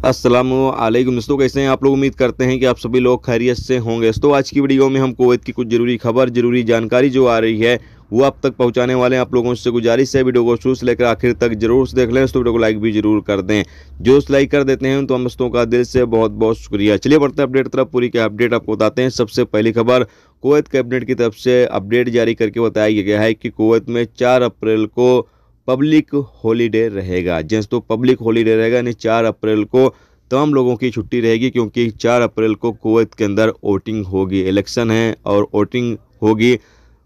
अस्सलामुअलैकुम दोस्तों, कैसे हैं आप लोग। उम्मीद करते हैं कि आप सभी लोग खैरियत से होंगे। दोस्तों आज की वीडियो में हम कुवैत की कुछ जरूरी खबर, जरूरी जानकारी जो आ रही है वो आप तक पहुंचाने वाले हैं। आप लोगों से गुजारिश है वीडियो को शुरू से लेकर आखिर तक जरूर से देख लें। दोस्तों वीडियो को लाइक भी जरूर कर दें। जो लाइक कर देते हैं तो हम दोस्तों का दिल से बहुत बहुत शुक्रिया। चलिए बढ़ते हैं अपडेट तरफ। पूरी क्या अपडेट आपको बताते हैं। सबसे पहली खबर, कुवैत कैबिनेट की तरफ से अपडेट जारी करके बताया गया है कि कुवैत में 4 अप्रैल को पब्लिक हॉलीडे रहेगा। दोस्तों पब्लिक हॉलीडे रहेगा, यानी 4 अप्रैल को तमाम लोगों की छुट्टी रहेगी, क्योंकि 4 अप्रैल को कुवैत के अंदर वोटिंग होगी। इलेक्शन है और वोटिंग होगी।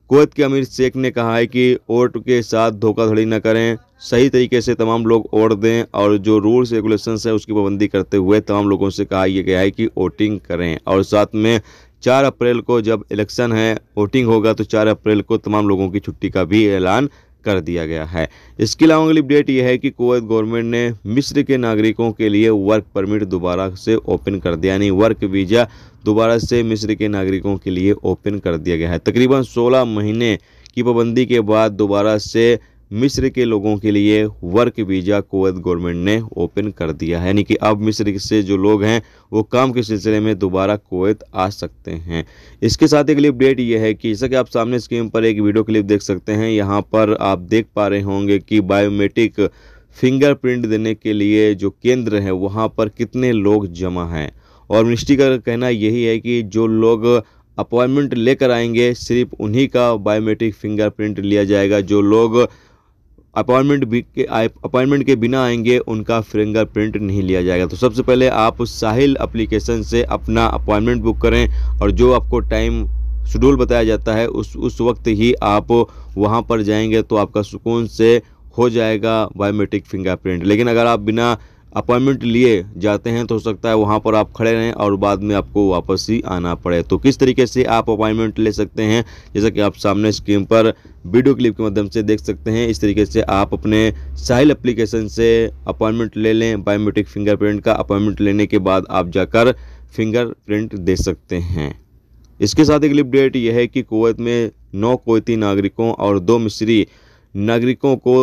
कुवैत के अमीर शेख ने कहा है कि वोट के साथ धोखाधड़ी न करें, सही तरीके से तमाम लोग वोट दें और जो रूल्स रेगुलेशंस है उसकी पाबंदी करते हुए तमाम लोगों से कहा गया है कि वोटिंग करें। और साथ में 4 अप्रैल को जब इलेक्शन है, वोटिंग होगा, तो 4 अप्रैल को तमाम लोगों की छुट्टी का भी ऐलान कर दिया गया है। इसके अलावा अगली अपडेट यह है कि कुवैत गवर्नमेंट ने मिस्र के नागरिकों के लिए वर्क परमिट दोबारा से ओपन कर दिया, यानी वर्क वीज़ा दोबारा से मिस्र के नागरिकों के लिए ओपन कर दिया गया है। तकरीबन 16 महीने की पाबंदी के बाद दोबारा से मिस्र के लोगों के लिए वर्क वीज़ा कुवैत गवर्नमेंट ने ओपन कर दिया है, यानी कि अब मिस्र से जो लोग हैं वो काम के सिलसिले में दोबारा कुवैत आ सकते हैं। इसके साथ एक अपडेट ये है कि जैसा कि आप सामने स्क्रीन पर एक वीडियो क्लिप देख सकते हैं, यहाँ पर आप देख पा रहे होंगे कि बायोमेट्रिक फिंगरप्रिंट देने के लिए जो केंद्र है वहाँ पर कितने लोग जमा हैं। और मिनिस्ट्री का कहना यही है कि जो लोग अपॉइंटमेंट लेकर आएंगे सिर्फ उन्हीं का बायोमेट्रिक फिंगरप्रिंट लिया जाएगा। जो लोग अपॉइंटमेंट के बिना आएंगे उनका फिंगरप्रिंट नहीं लिया जाएगा। तो सबसे पहले आप साहिल एप्लीकेशन से अपना अपॉइंटमेंट बुक करें और जो आपको टाइम शेड्यूल बताया जाता है उस वक्त ही आप वहां पर जाएंगे तो आपका सुकून से हो जाएगा बायोमेट्रिक फिंगरप्रिंट। लेकिन अगर आप बिना अपॉइंटमेंट लिए जाते हैं तो हो सकता है वहां पर आप खड़े रहें और बाद में आपको वापस ही आना पड़े। तो किस तरीके से आप अपॉइंटमेंट ले सकते हैं, जैसा कि आप सामने स्क्रीन पर वीडियो क्लिप के माध्यम से देख सकते हैं। इस तरीके से आप अपने साहिल एप्लीकेशन से अपॉइंटमेंट ले लें। बायोमेट्रिक फिंगरप्रिंट का अपॉइंटमेंट लेने के बाद आप जाकर फिंगरप्रिंट दे सकते हैं। इसके साथ एक अपडेट यह है कि कुवैत में 9 कुवैती नागरिकों और 2 मिस्री नागरिकों को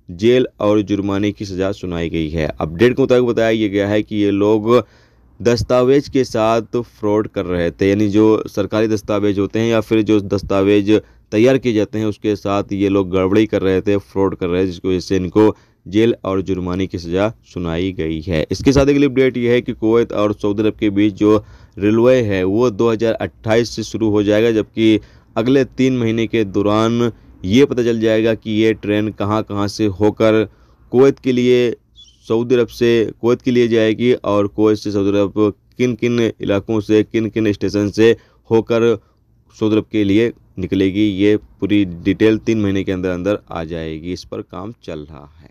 जेल और जुर्माने की सज़ा सुनाई गई है। अपडेट के मुताबिक बताया गया है कि ये लोग दस्तावेज के साथ फ्रॉड कर रहे थे, यानी जो सरकारी दस्तावेज होते हैं या फिर जो दस्तावेज तैयार किए जाते हैं उसके साथ ये लोग गड़बड़ी कर रहे थे, फ्रॉड कर रहे थे, जिसकी वजह से इनको जेल और जुर्माने की सज़ा सुनाई गई है। इसके साथ अगली अपडेट ये है कि कुवैत और सऊदी अरब के बीच जो रेलवे है वो 2028 से शुरू हो जाएगा, जबकि अगले 3 महीने के दौरान ये पता चल जाएगा कि ये ट्रेन कहाँ कहाँ से होकर कुवैत के लिए सऊदी अरब से कुवैत के लिए जाएगी और कुवैत से सऊदी अरब किन किन इलाकों से, किन किन स्टेशन से होकर सऊदी अरब के लिए निकलेगी। ये पूरी डिटेल 3 महीने के अंदर अंदर आ जाएगी। इस पर काम चल रहा है।